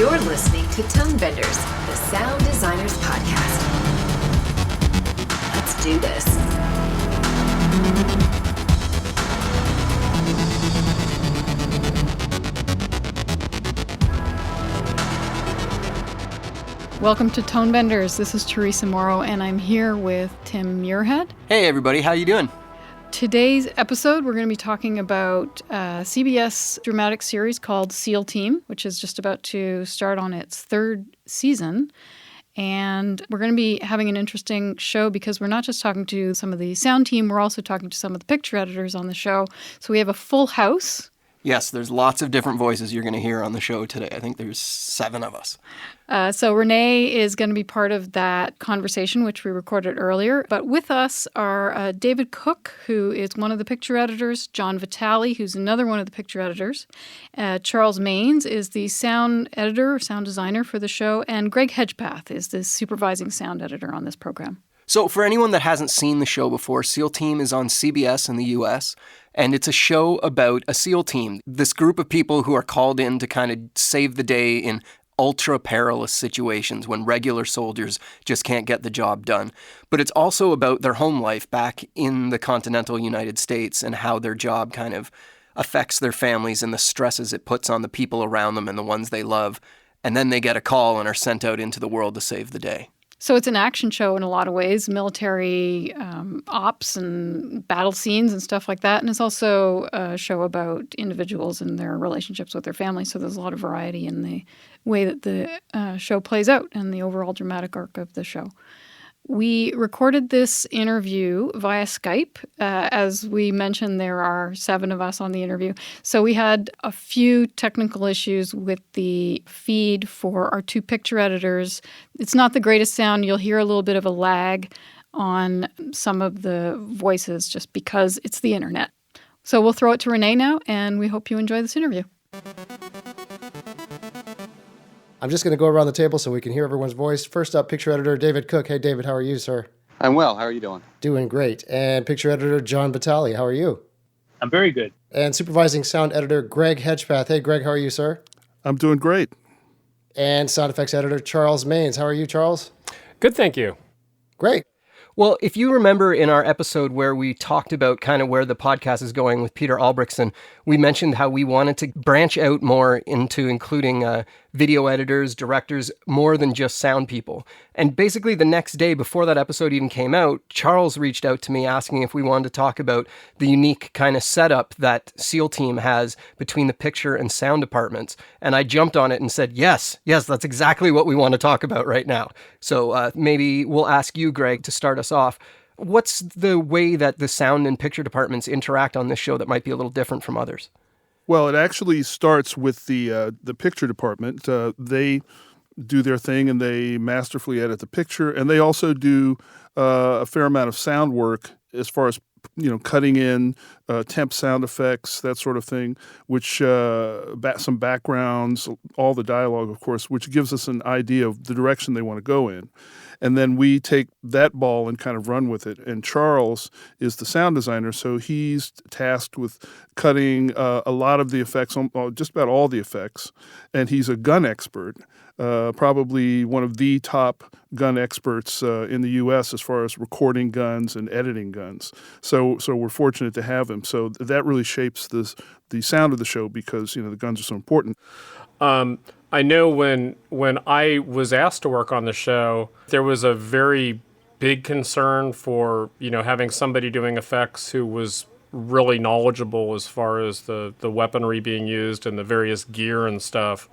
You're listening to Tonebenders, the Sound Designers Podcast. Let's do this. Welcome to Tonebenders. This is Teresa Morrow, and I'm here with Tim Muirhead. Hey everybody, how you doing? Today's episode, we're going to be talking about a CBS dramatic series called SEAL Team, which is just about to start on its third season. And we're going to be having an interesting show because we're not just talking to some of the sound team, we're also talking to some of the picture editors on the show. So we have a full house. Yes, there's lots of different voices you're going to hear on the show today. I think there's 7 of us. So Renee is going to be part of that conversation, which we recorded earlier. But with us are David Cook, who is one of the picture editors, John Vitale, who's another one of the picture editors. Charles Maynes is the sound editor, sound designer for the show. And Greg Hedgepath is the supervising sound editor on this program. So for anyone that hasn't seen the show before, SEAL Team is on CBS in the U.S., and it's a show about a SEAL team, this group of people who are called in to kind of save the day in ultra-perilous situations when regular soldiers just can't get the job done. But it's also about their home life back in the continental United States and how their job kind of affects their families and the stresses it puts on the people around them and the ones they love. And then they get a call and are sent out into the world to save the day. So it's an action show in a lot of ways, military ops and battle scenes and stuff like that. And it's also a show about individuals and their relationships with their families. So there's a lot of variety in the way that the show plays out and the overall dramatic arc of the show. We recorded this interview via Skype. As we mentioned, there are 7 of us on the interview. So we had a few technical issues with the feed for our 2 picture editors. It's not the greatest sound. You'll hear a little bit of a lag on some of the voices just because it's the internet. So we'll throw it to Renee now, and we hope you enjoy this interview. I'm just going to go around the table so we can hear everyone's voice. First up, picture editor David Cook. Hey, David, how are you, sir? I'm well. How are you doing? Doing great. And picture editor John Vitale. How are you? I'm very good. And supervising sound editor Greg Hedgepath. Hey, Greg, how are you, sir? I'm doing great. And sound effects editor Charles Maynes. How are you, Charles? Good, thank you. Great. Well, if you remember in our episode where we talked about kind of where the podcast is going with Peter Albrechtsen, we mentioned how we wanted to branch out more into including video editors, directors, more than just sound people. And basically the next day before that episode even came out, Charles reached out to me asking if we wanted to talk about the unique kind of setup that SEAL Team has between the picture and sound departments. And I jumped on it and said, yes, that's exactly what we want to talk about right now. So maybe we'll ask you, Greg, to start us off. What's the way that the sound and picture departments interact on this show that might be a little different from others? Well, it actually starts with the picture department. They do their thing and they masterfully edit the picture, and they also do a fair amount of sound work as far as cutting in temp sound effects, that sort of thing, which some backgrounds, all the dialogue, of course, which gives us an idea of the direction they want to go in. And then we take that ball and kind of run with it. And Charles is the sound designer, so he's tasked with cutting a lot of the effects, just about all the effects. And he's a gun expert, probably one of the top gun experts in the U.S. as far as recording guns and editing guns. So we're fortunate to have him. So that really shapes the sound of the show because the guns are so important. I know when I was asked to work on the show, there was a very big concern for, having somebody doing effects who was really knowledgeable as far as the weaponry being used and the various gear and stuff.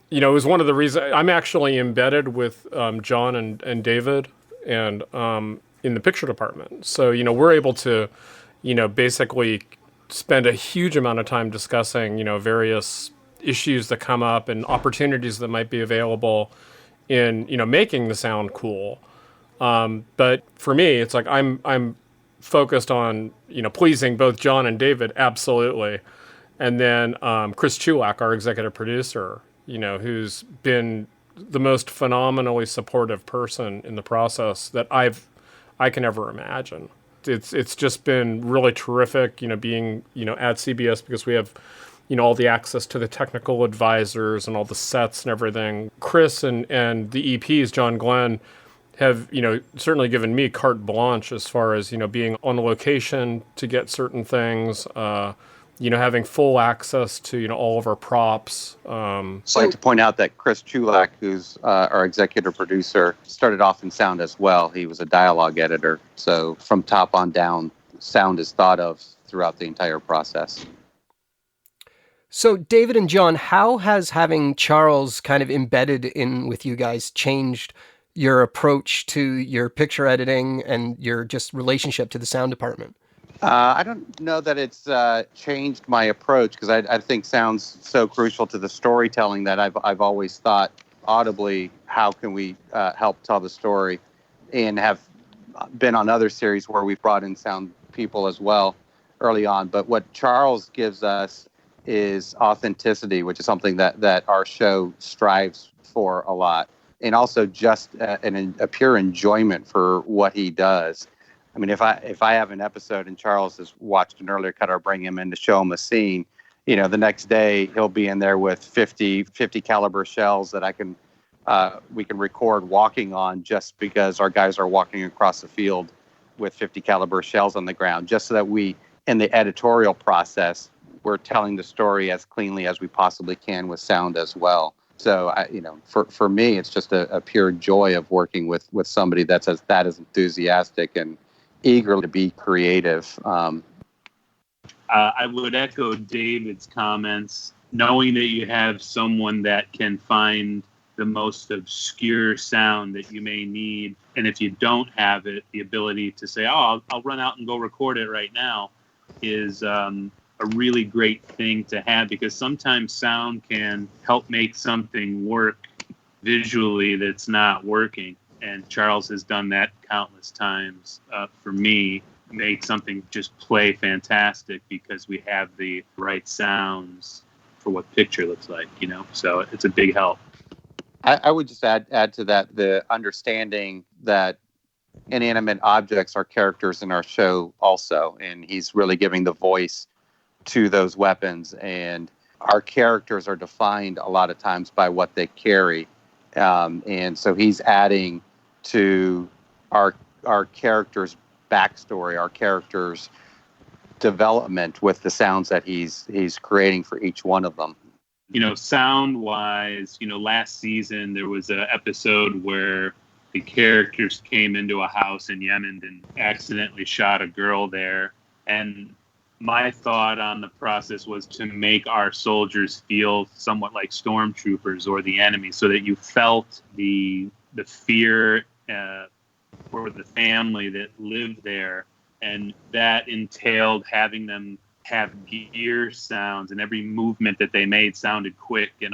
It was one of the reasons I'm actually embedded with John and David and in the picture department. So, we're able to, basically spend a huge amount of time discussing, various issues that come up and opportunities that might be available in, making the sound cool. But for me, it's like I'm focused on, pleasing both John and David, absolutely. And then Chris Chulak, our executive producer, who's been the most phenomenally supportive person in the process that I can ever imagine. It's just been really terrific, being, at CBS because we have all the access to the technical advisors and all the sets and everything. Chris and the EPs, John Glenn, have, certainly given me carte blanche as far as, being on location to get certain things, having full access to, all of our props. I'd like to point out that Chris Chulak, who's our executive producer, started off in sound as well. He was a dialogue editor. So from top on down, sound is thought of throughout the entire process. So David and John, how has having Charles kind of embedded in with you guys changed your approach to your picture editing and your just relationship to the sound department? I don't know that it's changed my approach, because I think sound's so crucial to the storytelling that I've always thought audibly, how can we help tell the story, and have been on other series where we've brought in sound people as well early on. But what Charles gives us is authenticity, which is something that our show strives for a lot. And also just a pure enjoyment for what he does. I mean, if I have an episode and Charles has watched an earlier cut, or bring him in to show him a scene, the next day he'll be in there with 50 caliber shells that we can record walking on, just because our guys are walking across the field with 50 caliber shells on the ground, just so that we, in the editorial process, we're telling the story as cleanly as we possibly can with sound as well. So, for me, it's just a pure joy of working with somebody that's that is enthusiastic and eager to be creative. I would echo David's comments, knowing that you have someone that can find the most obscure sound that you may need. And if you don't have it, the ability to say, I'll run out and go record it right now, is a really great thing to have, because sometimes sound can help make something work visually that's not working. And Charles has done that countless times for me, made something just play fantastic because we have the right sounds for what picture looks like, so it's a big help. I would just add to that the understanding that inanimate objects are characters in our show also, and he's really giving the voice to those weapons, and our characters are defined a lot of times by what they carry, and so he's adding to our characters' backstory, our characters' development with the sounds that he's creating for each one of them. Sound wise, last season there was an episode where the characters came into a house in Yemen and accidentally shot a girl there. And my thought on the process was to make our soldiers feel somewhat like stormtroopers or the enemy, so that you felt the fear for the family that lived there. And that entailed having them have gear sounds, and every movement that they made sounded quick and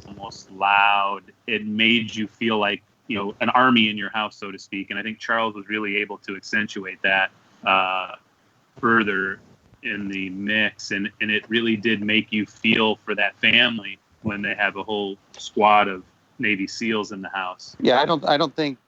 almost loud. It made you feel like, an army in your house, so to speak. And I think Charles was really able to accentuate that further in the mix. And it really did make you feel for that family when they have a whole squad of Navy SEALs in the house. Yeah, I don't think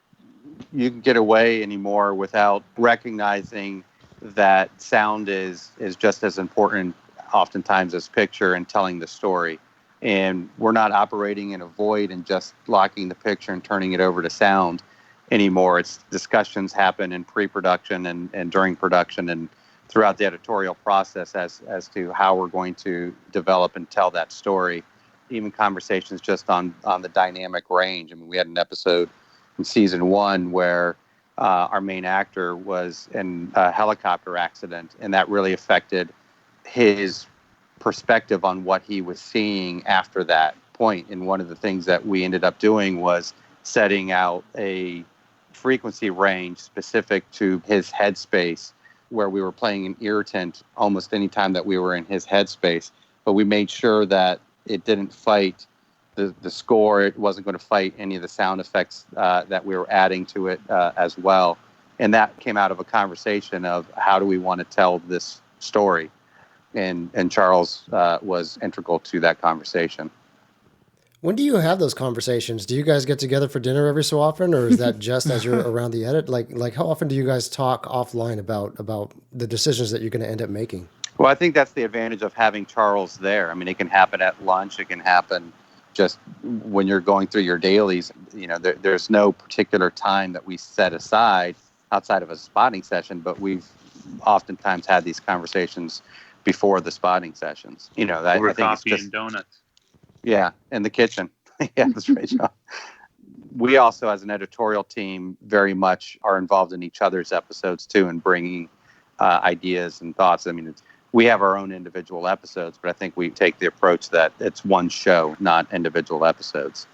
you can get away anymore without recognizing that sound is just as important oftentimes as picture and telling the story. And we're not operating in a void and just locking the picture and turning it over to sound anymore. It's discussions happen in pre-production and during production and throughout the editorial process as to how we're going to develop and tell that story. Even conversations just on the dynamic range. I mean, we had an episode in season 1 where our main actor was in a helicopter accident, and that really affected his perspective on what he was seeing after that point. And one of the things that we ended up doing was setting out a frequency range specific to his headspace, where we were playing an irritant almost any time that we were in his headspace. But we made sure that it didn't fight the score. It wasn't going to fight any of the sound effects that we were adding to it as well. And that came out of a conversation of how do we want to tell this story. And Charles was integral to that conversation. When do you have those conversations? Do you guys get together for dinner every so often, or is that just as you're around the edit? Like how often do you guys talk offline about the decisions that you're going to end up making? Well, I think that's the advantage of having Charles there. I mean, it can happen at lunch. It can happen just when you're going through your dailies. There's no particular time that we set aside outside of a spotting session, but we've oftentimes had these conversations before the spotting sessions. Over I think coffee it's just, and donuts. Yeah, in the kitchen. Yeah, that's right, John. We also, as an editorial team, very much are involved in each other's episodes too, and bringing ideas and thoughts. I mean, we have our own individual episodes, but I think we take the approach that it's one show, not individual episodes.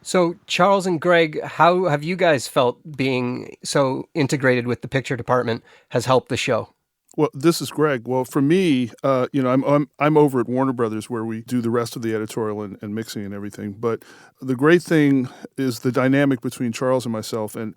So, Charles and Greg, how have you guys felt being so integrated with the picture department has helped the show? Well, this is Greg. Well, for me, I'm over at Warner Brothers where we do the rest of the editorial and mixing and everything. But the great thing is the dynamic between Charles and myself, and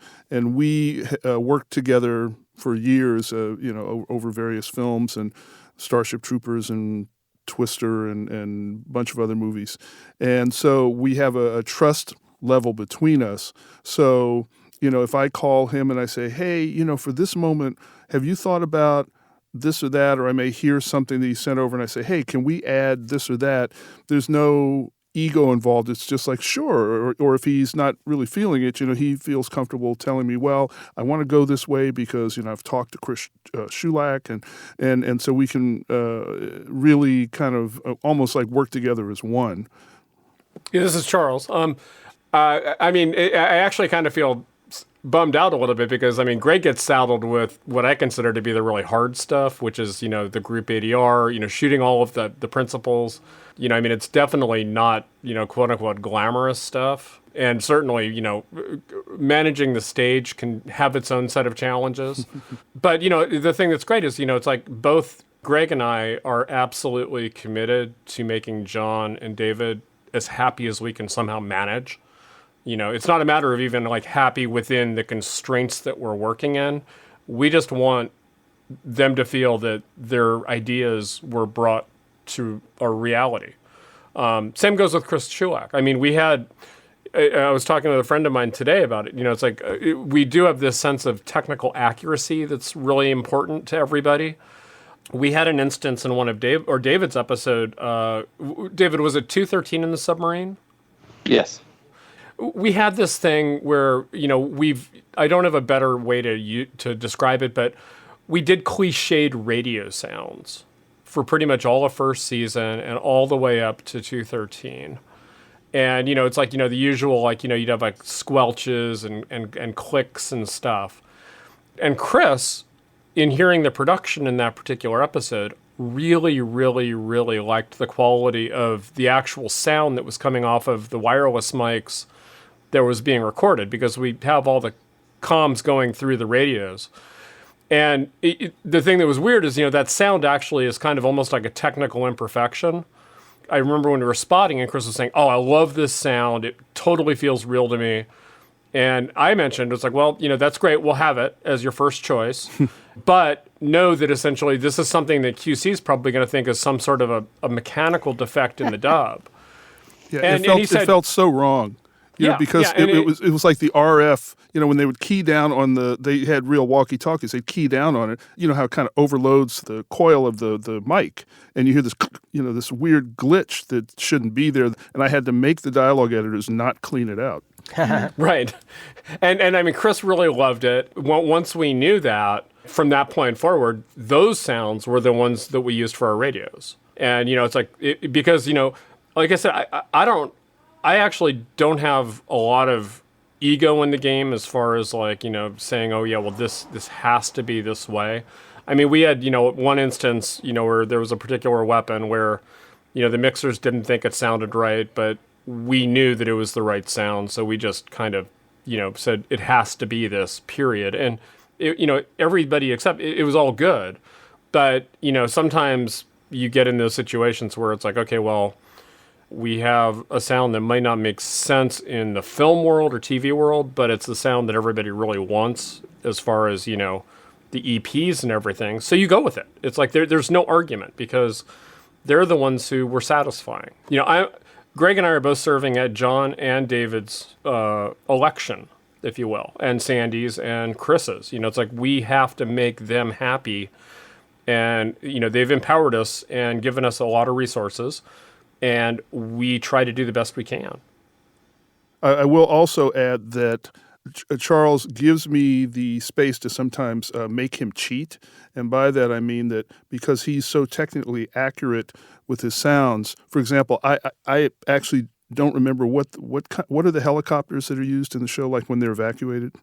we worked together for years, over various films and Starship Troopers and Twister and a bunch of other movies. And so we have a trust level between us. So, if I call him and I say, hey, for this moment, have you thought about this or that? Or I may hear something that he sent over and I say, hey, can we add this or that? There's no ego involved. It's just like, sure. Or if he's not really feeling it, he feels comfortable telling me, well, I want to go this way because, I've talked to Chris Shulak and so we can really kind of almost like work together as one. Yeah, this is Charles. I actually kind of feel bummed out a little bit because, Greg gets saddled with what I consider to be the really hard stuff, which is, the group ADR, shooting all of the principals. It's definitely not, quote unquote, glamorous stuff. And certainly, managing the stage can have its own set of challenges. But, the thing that's great is, it's like both Greg and I are absolutely committed to making John and David as happy as we can somehow manage. It's not a matter of even like happy within the constraints that we're working in. We just want them to feel that their ideas were brought to a reality. Same goes with Chris Shulak. I was talking to a friend of mine today about it. It's like we do have this sense of technical accuracy that's really important to everybody. We had an instance in one of David's episode. David, was it 213 in the submarine? Yes. We had this thing where, I don't have a better way to describe it, but we did cliched radio sounds for pretty much all of first season and all the way up to 213. And, it's like, the usual, you'd have like squelches and clicks and stuff. And Chris, in hearing the production in that particular episode, really, really, really liked the quality of the actual sound that was coming off of the wireless mics that was being recorded, because we have all the comms going through the radios. And the thing that was weird is, that sound actually is kind of almost like a technical imperfection. I remember when we were spotting and Chris was saying, oh, I love this sound. It totally feels real to me. And I mentioned, it's like, well, that's great. We'll have it as your first choice. But know that essentially this is something that QC is probably going to think is some sort of a mechanical defect in the dub. Yeah, and he said, it felt so wrong. Because it was like the RF, when they would key down on they had real walkie-talkies, they'd key down on it, how it kind of overloads the coil of the mic, and you hear this, this weird glitch that shouldn't be there, and I had to make the dialogue editors not clean it out. Right. And Chris really loved it. Once we knew that, from that point forward, those sounds were the ones that we used for our radios. And, it's like, because, like I said, I actually don't have a lot of ego in the game as far as like, saying, oh yeah, well this has to be this way. We had, one instance, where there was a particular weapon where, the mixers didn't think it sounded right, but we knew that it was the right sound. So we just kind of, said it has to be this, period. And, everybody except it was all good. But, sometimes you get in those situations where it's like, okay, well, we have a sound that might not make sense in the film world or TV world, but it's the sound that everybody really wants as far as, the EPs and everything. So you go with it. It's like there's no argument because they're the ones who were satisfying. Greg and I are both serving at John and David's election, if you will, and Sandy's and Chris's. It's like we have to make them happy And, they've empowered us and given us a lot of resources, and we try to do the best we can. I will also add that Charles gives me the space to sometimes make him cheat. And by that, I mean that because he's so technically accurate with his sounds, for example, I actually don't remember what are the helicopters that are used in the show, like when they're evacuated?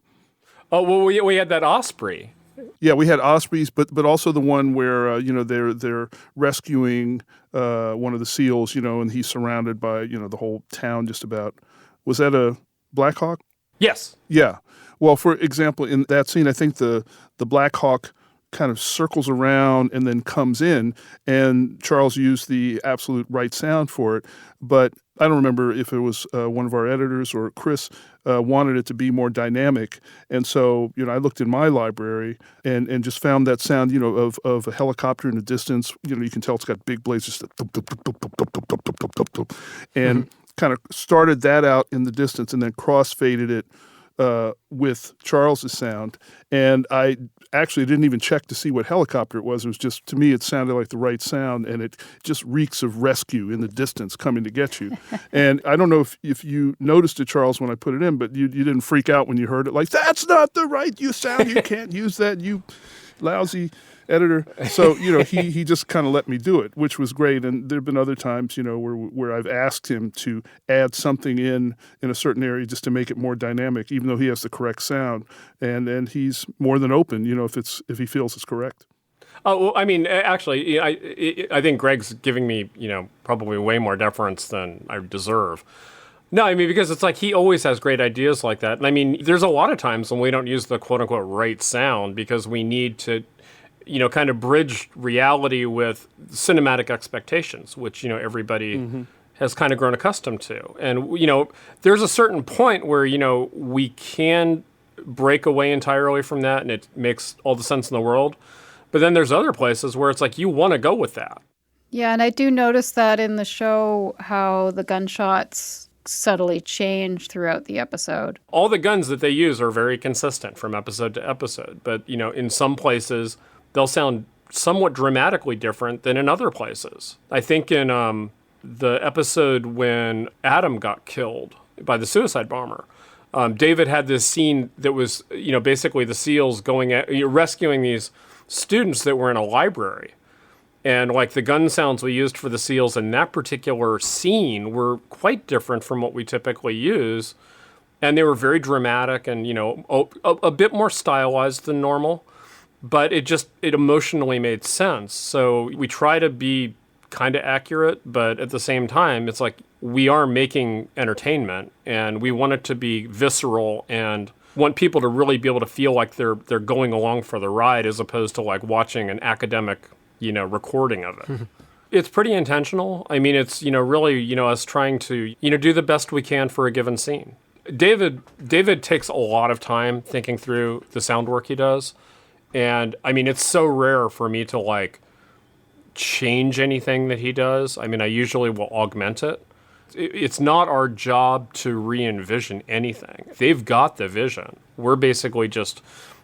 Oh, well, we had that Osprey. Yeah, we had Ospreys, but also the one where they're rescuing one of the SEALs, and he's surrounded by the whole town just about. Was that a Black Hawk? Yes. Yeah. Well, for example, in that scene, I think the Black Hawk kind of circles around and then comes in, and Charles used the absolute right sound for it. But I don't remember if it was one of our editors or Chris wanted it to be more dynamic. And so, I looked in my library and just found that sound, of a helicopter in the distance. You can tell it's got big blades, just and kind of started that out in the distance and then cross-faded it with Charles's sound. And I actually didn't even check to see what helicopter it was. It was just, to me, it sounded like the right sound, and it just reeks of rescue in the distance coming to get you. And I don't know if you noticed it, Charles, when I put it in, but you didn't freak out when you heard it. Like, that's not the right sound. You can't use that, you lousy editor. So, he just kind of let me do it, which was great. And there have been other times, where I've asked him to add something in a certain area just to make it more dynamic, even though he has the correct sound. And he's more than open, if he feels it's correct. Oh, well, I mean, actually, I think Greg's giving me, probably way more deference than I deserve. No, I mean, because it's like he always has great ideas like that. And I mean, there's a lot of times when we don't use the quote-unquote right sound because we need to kind of bridge reality with cinematic expectations, which, everybody has kind of grown accustomed to. And, there's a certain point where, we can break away entirely from that and it makes all the sense in the world. But then there's other places where it's like you want to go with that. Yeah, and I do notice that in the show how the gunshots subtly change throughout the episode. All the guns that they use are very consistent from episode to episode. But, in some places they'll sound somewhat dramatically different than in other places. I think in the episode when Adam got killed by the suicide bomber, David had this scene that was, basically the SEALs going at rescuing these students that were in a library. And like the gun sounds we used for the SEALs in that particular scene were quite different from what we typically use. And they were very dramatic and, a bit more stylized than normal. But it emotionally made sense. So we try to be kind of accurate, but at the same time, it's like we are making entertainment and we want it to be visceral and want people to really be able to feel like they're going along for the ride as opposed to like watching an academic, recording of it. It's pretty intentional. I mean, it's, really, us trying to, do the best we can for a given scene. David takes a lot of time thinking through the sound work he does. And I mean, it's so rare for me to like change anything that he does. I mean, I usually will augment it. It's not our job to re-envision anything. They've got the vision. We're basically just,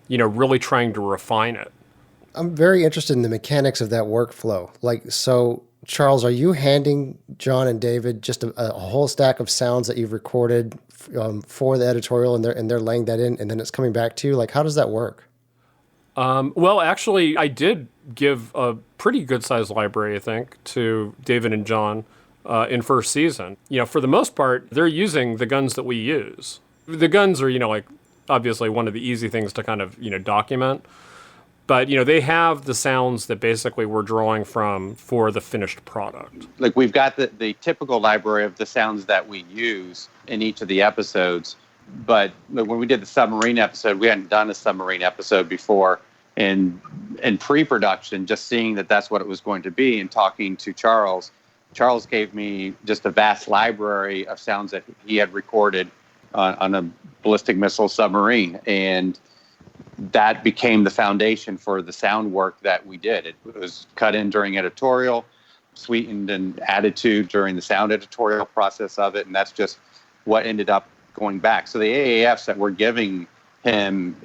really trying to refine it. I'm very interested in the mechanics of that workflow. Like, so Charles, are you handing John and David just a whole stack of sounds that you've recorded for the editorial and they're laying that in and then it's coming back to you? Like, how does that work? Well, actually, I did give a pretty good-sized library, I think, to David and John in first season. For the most part, they're using the guns that we use. The guns are, like, obviously one of the easy things to kind of, document. But, they have the sounds that basically we're drawing from for the finished product. Like we've got the typical library of the sounds that we use in each of the episodes. But when we did the submarine episode, we hadn't done a submarine episode before. And in pre-production, just seeing that that's what it was going to be and talking to Charles gave me just a vast library of sounds that he had recorded on a ballistic missile submarine. And that became the foundation for the sound work that we did. It was cut in during editorial, sweetened and added to during the sound editorial process of it. And that's just what ended up going back. So the AAFs that we're giving him,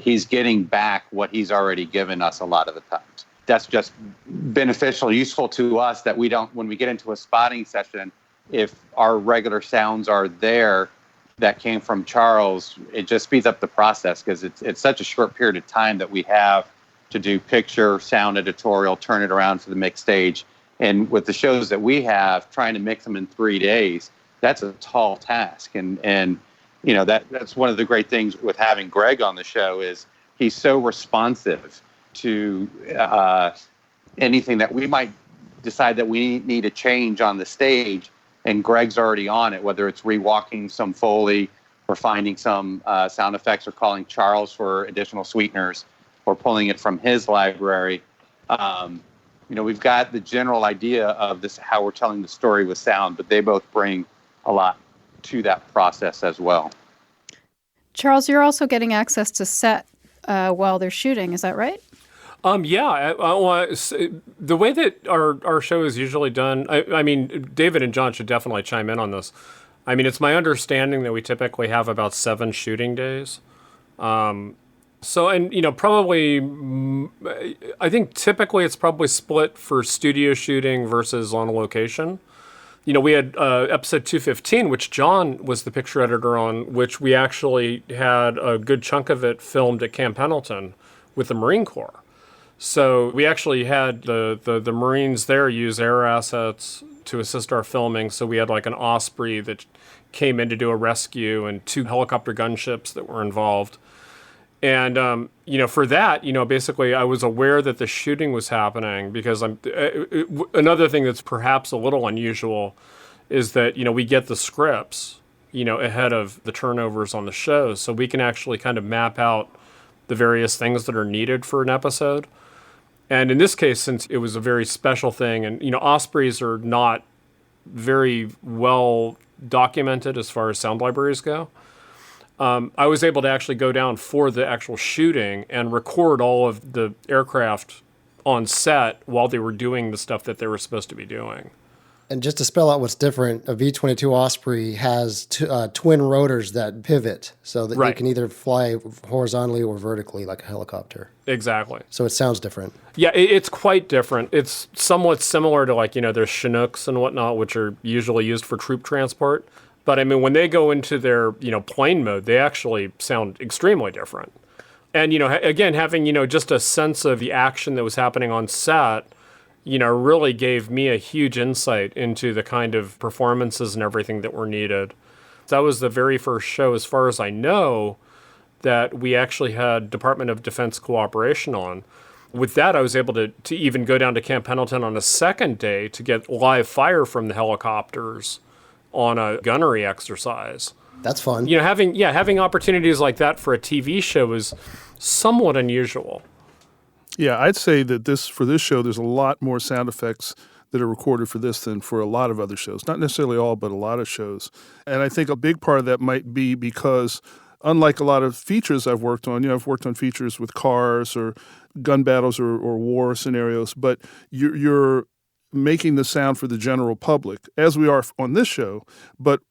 he's getting back what he's already given us a lot of the times. that's just beneficial, useful to us, that we don't, when we get into a spotting session, if our regular sounds are there that came from Charles, it just speeds up the process, because it's such a short period of time that we have to do picture, sound, editorial, turn it around for the mix stage. And with the shows that we have, trying to mix them in 3 days, that's a tall task. And you know, that's one of the great things with having Greg on the show, is he's so responsive to anything that we might decide that we need to change on the stage, and Greg's already on it, whether it's rewalking some Foley or finding some sound effects or calling Charles for additional sweeteners or pulling it from his library. You know, we've got the general idea of this, how we're telling the story with sound, but they both bring a lot to that process as well. Charles, you're also getting access to set while they're shooting. Is that right? Yeah. The way that our show is usually done, I mean, David and John should definitely chime in on this. I mean, it's my understanding that we typically have about 7 shooting days. So, and, you know, probably, I think typically it's probably split for studio shooting versus on location. You know, we had episode 215, which John was the picture editor on, which we actually had a good chunk of it filmed at Camp Pendleton with the Marine Corps. So we actually had the Marines there use air assets to assist our filming. So we had like an Osprey that came in to do a rescue and 2 helicopter gunships that were involved. And, you know, for that, you know, basically I was aware that the shooting was happening, because another thing that's perhaps a little unusual is that, you know, we get the scripts, you know, ahead of the turnovers on the show. So we can actually kind of map out the various things that are needed for an episode. And in this case, since it was a very special thing, and, you know, Ospreys are not very well documented as far as sound libraries go, I was able to actually go down for the actual shooting and record all of the aircraft on set while they were doing the stuff that they were supposed to be doing. And just to spell out what's different, a V-22 Osprey has twin rotors that pivot so that you can either fly horizontally or vertically like a helicopter. Exactly. So it sounds different. Yeah, it's quite different. It's somewhat similar to, like, you know, there's Chinooks and whatnot, which are usually used for troop transport. But I mean, when they go into their, you know, plane mode, they actually sound extremely different. And, you know, again, having, you know, just a sense of the action that was happening on set, you know, really gave me a huge insight into the kind of performances and everything that were needed. That was the very first show, as far as I know, that we actually had Department of Defense cooperation on. With that, I was able to even go down to Camp Pendleton on a second day to get live fire from the helicopters on a gunnery exercise. That's fun. You know, having opportunities like that for a TV show is somewhat unusual. Yeah, I'd say that for this show, there's a lot more sound effects that are recorded for this than for a lot of other shows. Not necessarily all, but a lot of shows. And I think a big part of that might be because, unlike a lot of features I've worked on, you know, I've worked on features with cars or gun battles or war scenarios, but you're making the sound for the general public, as we are on this show. But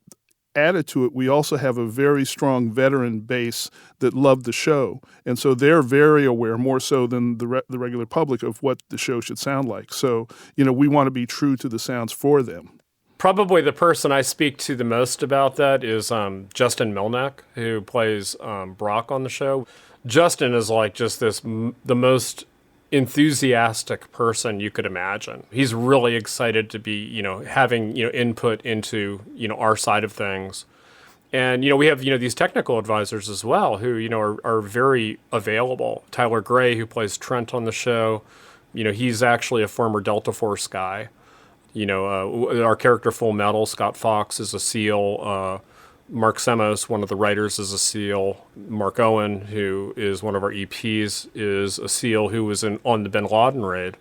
added to it, we also have a very strong veteran base that love the show. And so they're very aware, more so than the regular public, of what the show should sound like. So, you know, we want to be true to the sounds for them. Probably the person I speak to the most about that is Justin Milneck, who plays Brock on the show. Justin is like just the most enthusiastic person you could imagine. He's really excited to be, you know, having, you know, input into, you know, our side of things. And, you know, we have, you know, these technical advisors as well who, you know, are very available. Tyler Gray, who plays Trent on the show, you know, he's actually a former Delta Force guy. You know, our character Full Metal, Scott Fox, is a SEAL. Mark Semos, one of the writers, is a SEAL. Mark Owen, who is one of our EPs, is a SEAL who was on the Bin Laden raid.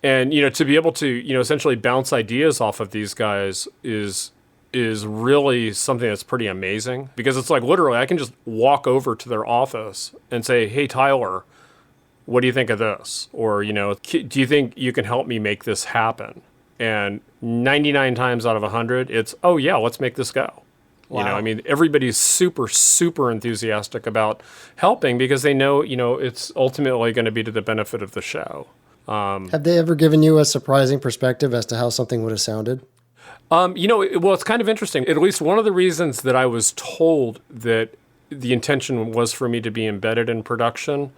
And, you know, to be able to, you know, essentially bounce ideas off of these guys is really something that's pretty amazing, because it's like literally I can just walk over to their office and say, hey, Tyler, what do you think of this? Or, you know, do you think you can help me make this happen? And 99 times out of 100, it's, oh, yeah, let's make this go. Wow. You know, I mean, everybody's super, super enthusiastic about helping because they know, you know, it's ultimately going to be to the benefit of the show. Have they ever given you a surprising perspective as to how something would have sounded? Well, it's kind of interesting. At least one of the reasons that I was told that the intention was for me to be embedded in production,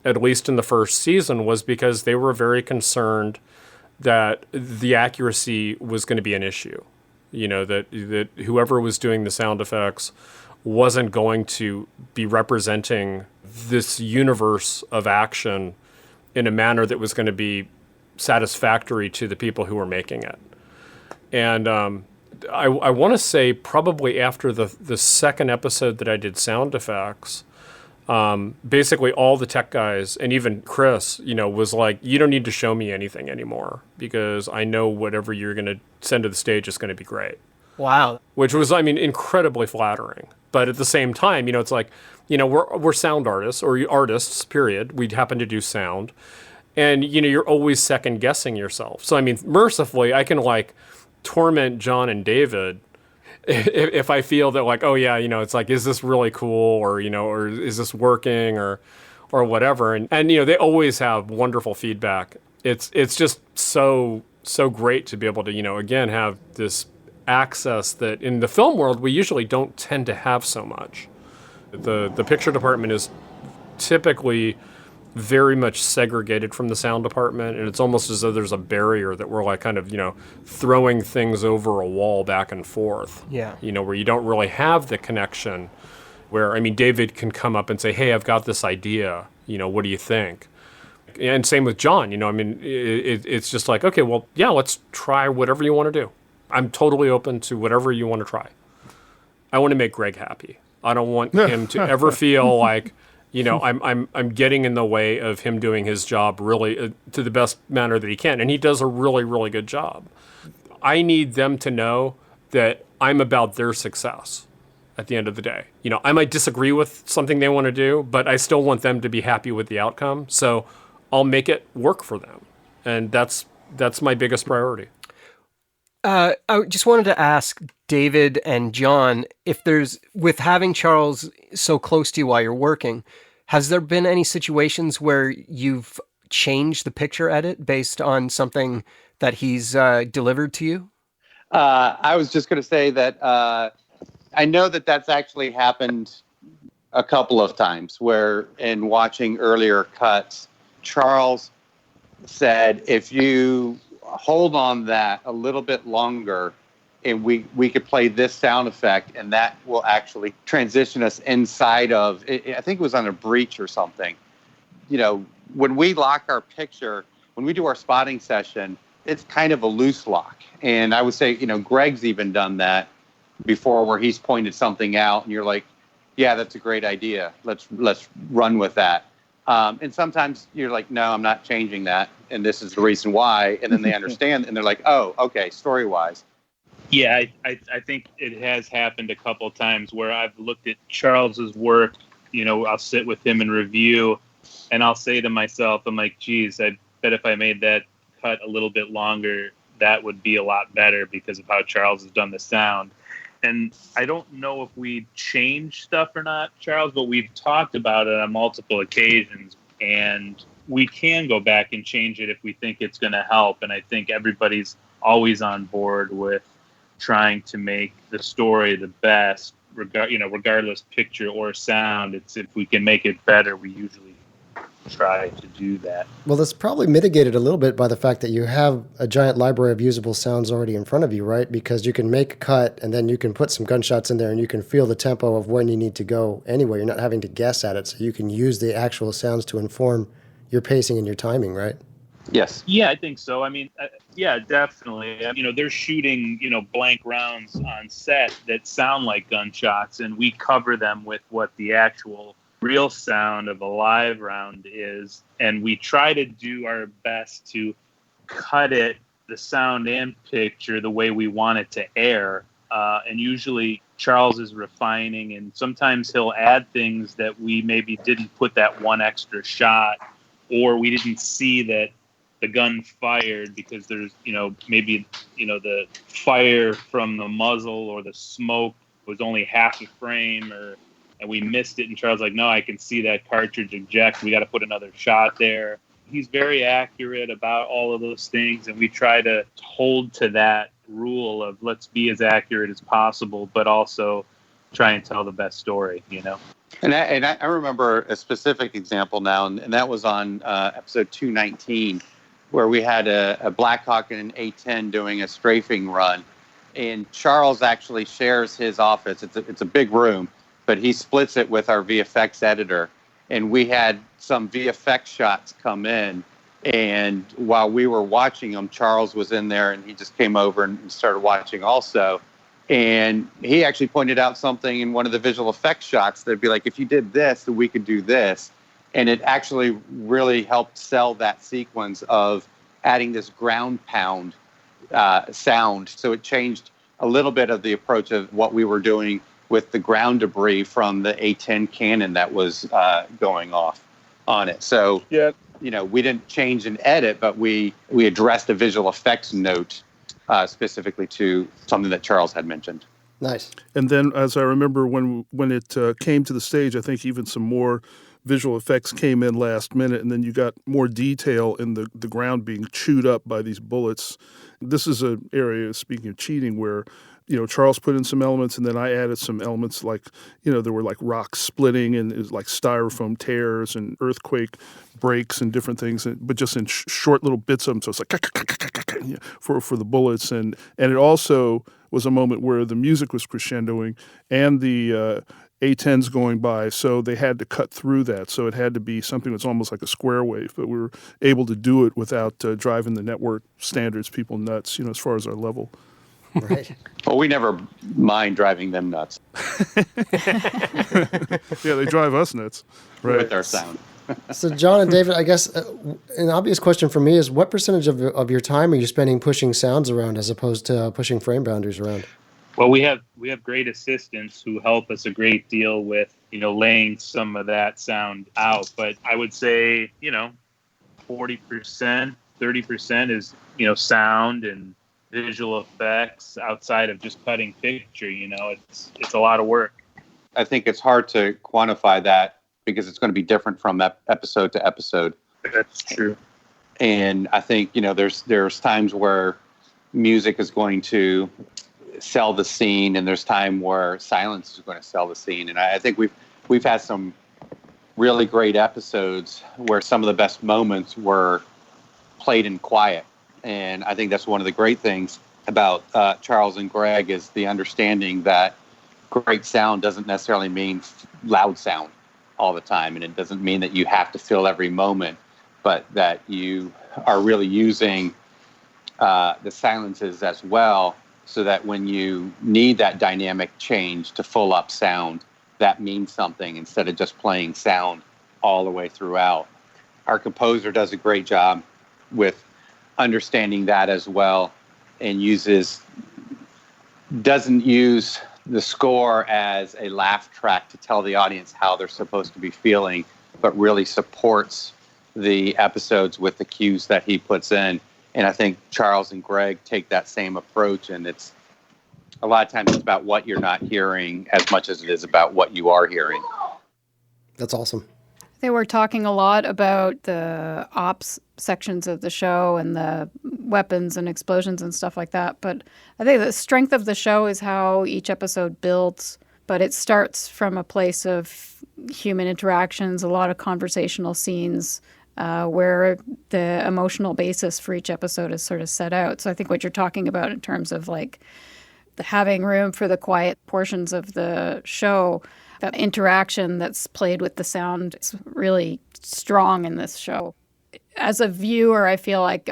at least in the first season, was because they were very concerned that the accuracy was going to be an issue. That whoever was doing the sound effects wasn't going to be representing this universe of action in a manner that was going to be satisfactory to the people who were making it. And I want to say probably after the second episode that I did sound effects, basically all the tech guys and even Chris, was like, you don't need to show me anything anymore because I know whatever you're going to send to the stage is going to be great. Wow. Which was, incredibly flattering. But at the same time, it's like, we're sound artists or artists, period. We happen to do sound. And, you're always second guessing yourself. So, mercifully, I can torment John and David if I feel that oh yeah, it's like, is this really cool or is this working or whatever. And they always have wonderful feedback. It's just so great to be able to, again, have this access that in the film world, we usually don't tend to have so much. The picture department is typically very much segregated from the sound department, and it's almost as though there's a barrier that we're kind of, throwing things over a wall back and forth. Yeah. Where you don't really have the connection where, David can come up and say, hey, I've got this idea, what do you think? And same with John, it's just like, okay, well, yeah, let's try whatever you want to do. I'm totally open to whatever you want to try. I want to make Greg happy. I don't want him to ever feel like, I'm getting in the way of him doing his job really to the best manner that he can. And he does a really, really good job. I need them to know that I'm about their success at the end of the day. I might disagree with something they want to do, but I still want them to be happy with the outcome. So I'll make it work for them. And that's my biggest priority. I just wanted to ask David and John if with having Charles so close to you while you're working, has there been any situations where you've changed the picture edit based on something that he's delivered to you? I was just going to say that I know that that's actually happened a couple of times where in watching earlier cuts, Charles said, if you hold on that a little bit longer and we could play this sound effect and that will actually transition us inside of I think it was on a breach or something. When we lock our picture, when we do our spotting session, it's kind of a loose lock. And I would say, Greg's even done that before where he's pointed something out and you're like, yeah, that's a great idea. Let's run with that. And sometimes you're like, no, I'm not changing that. And this is the reason why. And then they understand and they're like, oh, okay, story-wise. Yeah, I think it has happened a couple of times where I've looked at Charles's work, I'll sit with him and review, and I'll say to myself, I'm like, geez, I bet if I made that cut a little bit longer, that would be a lot better because of how Charles has done the sound. And I don't know if we changed stuff or not, Charles, but we've talked about it on multiple occasions, and we can go back and change it if we think it's going to help. And I think everybody's always on board with trying to make the story the best, regardless picture or sound. It's if we can make it better, we usually try to do that. Well, that's probably mitigated a little bit by the fact that you have a giant library of usable sounds already in front of you, right? Because you can make a cut and then you can put some gunshots in there and you can feel the tempo of when you need to go anyway. You're not having to guess at it, so you can use the actual sounds to inform your pacing and your timing, right? Yes. Yeah, I think so. Yeah, definitely. They're shooting, blank rounds on set that sound like gunshots, and we cover them with what the actual real sound of a live round is. And we try to do our best to cut it, the sound and picture, the way we want it to air. And usually Charles is refining, and sometimes he'll add things that we maybe didn't put that one extra shot, or we didn't see that the gun fired because there's, maybe, the fire from the muzzle or the smoke was only half a frame, and we missed it. And Charles like, no, I can see that cartridge eject. We got to put another shot there. He's very accurate about all of those things, and we try to hold to that rule of let's be as accurate as possible, but also try and tell the best story, you know? And I remember a specific example now, and that was on episode 219, where we had a Blackhawk and an A-10 doing a strafing run. And Charles actually shares his office. It's a big room, but he splits it with our VFX editor. And we had some VFX shots come in. And while we were watching them, Charles was in there, and he just came over and started watching also. And he actually pointed out something in one of the visual effects shots that'd be like, if you did this, then we could do this. And it actually really helped sell that sequence of adding this ground pound sound. So it changed a little bit of the approach of what we were doing with the ground debris from the A-10 cannon that was going off on it. So, Yeah. you know, we didn't change and edit, but we addressed a visual effects note specifically to something that Charles had mentioned. Nice. And then, as I remember, when it came to the stage, I think even some more visual effects came in last minute, and then you got more detail in the ground being chewed up by these bullets. This is an area, speaking of cheating, where, you know, Charles put in some elements, and then I added some elements like, you know, there were like rocks splitting and it was like styrofoam tears and earthquake breaks and different things, but just in short little bits of them. So it's like for the bullets, and it also was a moment where the music was crescendoing and the A-10s going by, so they had to cut through that. So it had to be something that's almost like a square wave, but we were able to do it without driving the network standards people nuts, you know, as far as our level. Right. Well, we never mind driving them nuts Yeah, they drive us nuts. Right. with our sound. So, John and David, I guess an obvious question for me is what percentage of your time are you spending pushing sounds around as opposed to pushing frame boundaries around? Well, we have great assistants who help us a great deal with, you know, laying some of that sound out. But I would say, you know, 40%, 30% is, you know, sound and visual effects outside of just cutting picture. You know, it's a lot of work. I think it's hard to quantify that because it's going to be different from episode to episode. That's true. And I think, you know, there's times where music is going to sell the scene, and there's time where silence is going to sell the scene. And I think we've had some really great episodes where some of the best moments were played in quiet. And I think that's one of the great things about Charles and Greg is the understanding that great sound doesn't necessarily mean loud sound all the time. And it doesn't mean that you have to fill every moment, but that you are really using the silences as well, so that when you need that dynamic change to full up sound, that means something instead of just playing sound all the way throughout. Our composer does a great job with understanding that as well, and doesn't use the score as a laugh track to tell the audience how they're supposed to be feeling, but really supports the episodes with the cues that he puts in. And I think Charles and Greg take that same approach, and it's a lot of times it's about what you're not hearing as much as it is about what you are hearing. That's awesome. They were talking a lot about the ops sections of the show and the weapons and explosions and stuff like that. But I think the strength of the show is how each episode builds. But it starts from a place of human interactions, a lot of conversational scenes, where the emotional basis for each episode is sort of set out. So I think what you're talking about in terms of like having room for the quiet portions of the show, that interaction that's played with the sound is really strong in this show. As a viewer, I feel like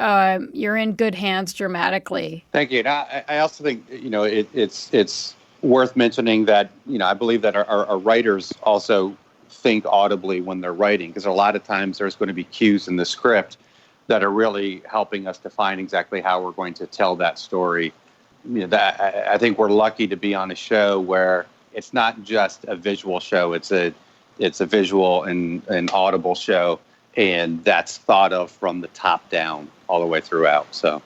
you're in good hands dramatically. Thank you. And I also think, you know, it's worth mentioning that, you know, I believe that our writers also think audibly when they're writing, because a lot of times there's going to be cues in the script that are really helping us define exactly how we're going to tell that story. You know, I think we're lucky to be on a show where it's not just a visual show; it's a visual and an audible show, and that's thought of from the top down all the way throughout. So,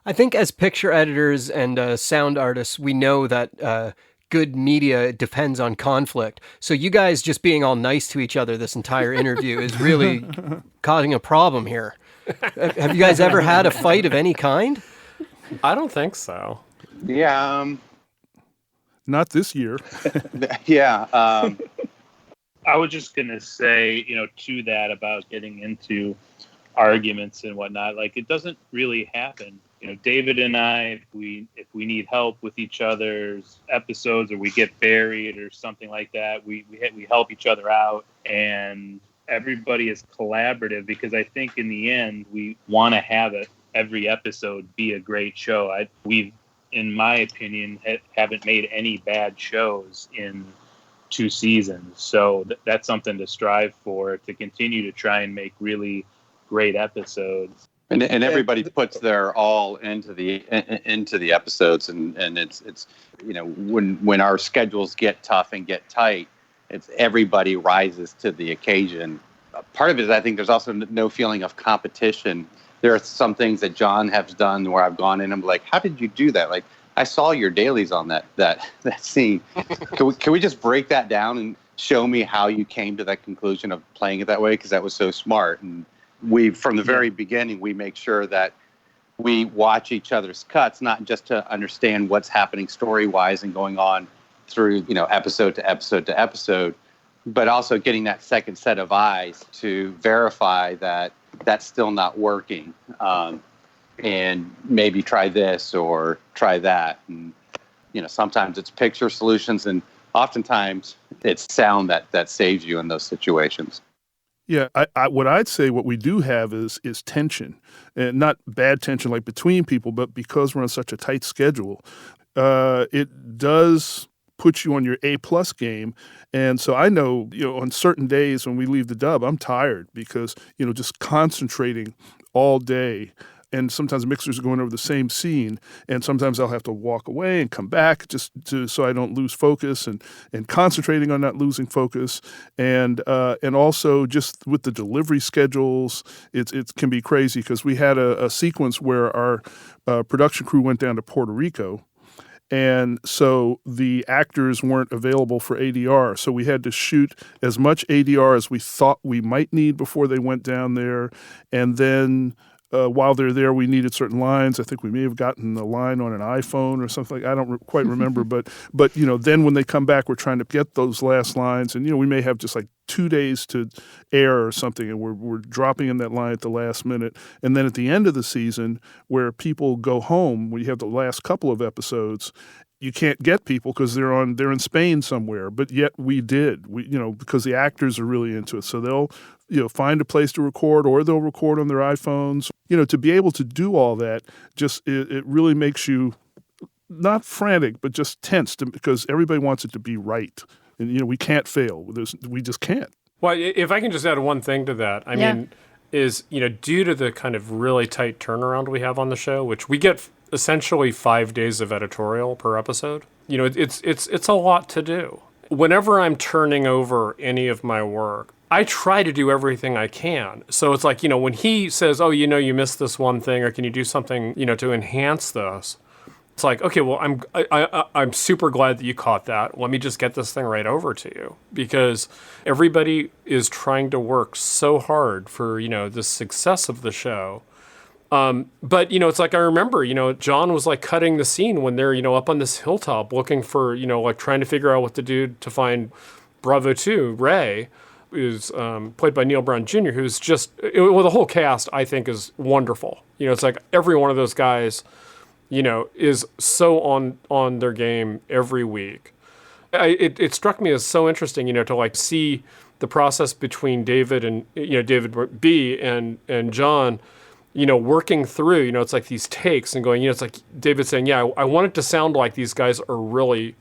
I think as picture editors and sound artists, we know that good media depends on conflict. So you guys just being all nice to each other this entire interview is really causing a problem here. Have you guys ever had a fight of any kind? I don't think so. Yeah. Not this year. Yeah. I was just going to say, to that about getting into arguments and whatnot, like it doesn't really happen. David and I, if we need help with each other's episodes or we get buried or something like that, we help each other out, and everybody is collaborative because I think in the end we want to have every episode be a great show. We've, in my opinion, haven't made any bad shows in 2 seasons, so that's something to strive for, to continue to try and make really great episodes. And everybody puts their all into the episodes, and it's when our schedules get tough and get tight, it's everybody rises to the occasion. Part of it is I think there's also no feeling of competition. There are some things that John has done where I've gone in and I'm like, how did you do that? Like, I saw your dailies on that scene. Can we just break that down and show me how you came to that conclusion of playing it that way? Because that was so smart. And from the very beginning, we make sure that we watch each other's cuts, not just to understand what's happening story-wise and going on through, episode to episode to episode, but also getting that second set of eyes to verify that that's still not working. And maybe try this or try that. And, sometimes it's picture solutions, and oftentimes it's sound that saves you in those situations. Yeah, what I'd say what we do have is tension, and not bad tension like between people, but because we're on such a tight schedule, it does put you on your A+ game. And so I know, on certain days when we leave the dub, I'm tired because, just concentrating all day. And sometimes mixers are going over the same scene, and sometimes I'll have to walk away and come back so I don't lose focus, and concentrating on not losing focus, and also just with the delivery schedules, it can be crazy because we had a sequence where our production crew went down to Puerto Rico. And so the actors weren't available for ADR. So we had to shoot as much ADR as we thought we might need before they went down there. And then while they're there, we needed certain lines. I think we may have gotten a line on an iPhone or something. I don't quite remember. But then when they come back, we're trying to get those last lines. And, we may have just like 2 days to air or something, and we're dropping in that line at the last minute. And then at the end of the season, where people go home, when you have the last couple of episodes, you can't get people because they're in Spain somewhere. But yet we did, because the actors are really into it. So they'll find a place to record, or they'll record on their iPhones. To be able to do all that, just it really makes you not frantic, but just tense because everybody wants it to be right. And, we can't fail. We just can't. Well, if I can just add one thing to that, I mean, is, due to the kind of really tight turnaround we have on the show, which we get essentially 5 days of editorial per episode, it's a lot to do. Whenever I'm turning over any of my work, I try to do everything I can. So it's like, when he says, oh, you missed this one thing, or can you do something, to enhance this? It's like, okay, well, I'm super glad that you caught that. Let me just get this thing right over to you, because everybody is trying to work so hard for, the success of the show. But, it's like, I remember, John was like cutting the scene when they're, up on this hilltop looking for, like trying to figure out what to do to find Bravo 2, Ray, who's played by Neil Brown Jr., who's just, the whole cast, I think, is wonderful. It's like every one of those guys, is so on their game every week. It struck me as so interesting, to like see the process between David and, David B. and John, working through, it's like these takes and going, it's like David saying, yeah, I want it to sound like these guys are really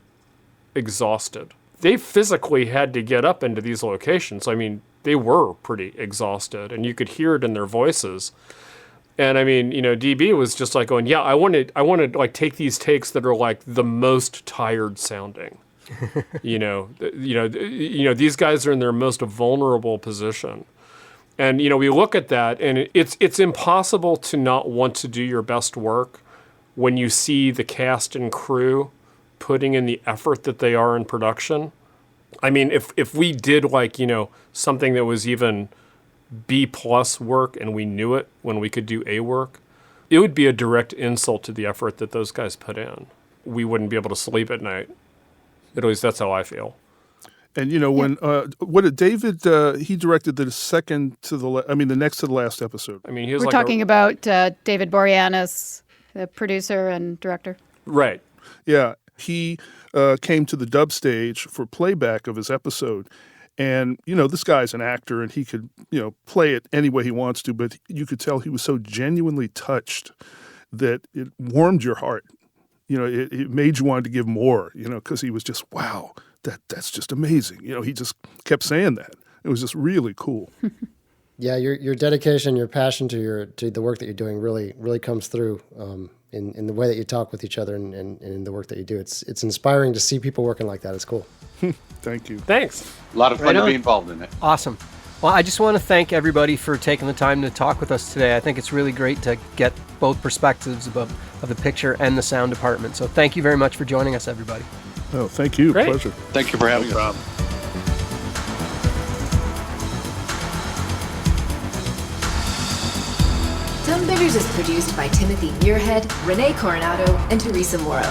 exhausted. They physically had to get up into these locations. I mean, they were pretty exhausted, and you could hear it in their voices. And I mean, DB was just like going, yeah, I want to like take these takes that are like the most tired sounding. These guys are in their most vulnerable position. And, we look at that, and it's impossible to not want to do your best work when you see the cast and crew putting in the effort that they are in production. I mean, if we did like, something that was even B+ work and we knew it when we could do A work, it would be a direct insult to the effort that those guys put in. We wouldn't be able to sleep at night. At least that's how I feel. And when what did David? He directed the the next to the last episode. I mean, he was We're talking about David Boreanaz, the producer and director. Right. Yeah, he came to the dub stage for playback of his episode, and this guy's an actor, and he could play it any way he wants to, but you could tell he was so genuinely touched that it warmed your heart. It made you want to give more. Because he was just wow. That's just amazing. He just kept saying that. It was just really cool. Yeah, your dedication, your passion to the work that you're doing really comes through in the way that you talk with each other and in the work that you do. It's inspiring to see people working like that. It's cool. Thank you. Thanks. A lot of fun Right to on. be involved in it. Awesome. Well, I just want to thank everybody for taking the time to talk with us today. I think it's really great to get both perspectives of the picture and the sound department. So thank you very much for joining us, everybody. Oh, thank you. Great. Pleasure. Thank you for having us. Tonebenders is produced by Timothy Muirhead, Renee Coronado, and Teresa Morrow.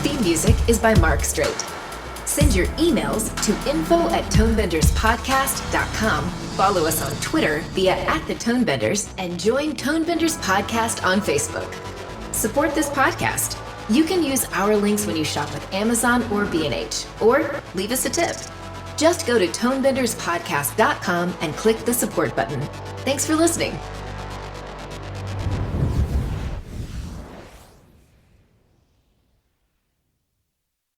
Theme music is by Mark Strait. Send your emails to info@tonebenderspodcast.com. Follow us on Twitter via @thetonebenders and join Tonebenders Podcast on Facebook. Support this podcast. You can use our links when you shop with Amazon or B&H, or leave us a tip. Just go to tonebenderspodcast.com and click the support button. Thanks for listening.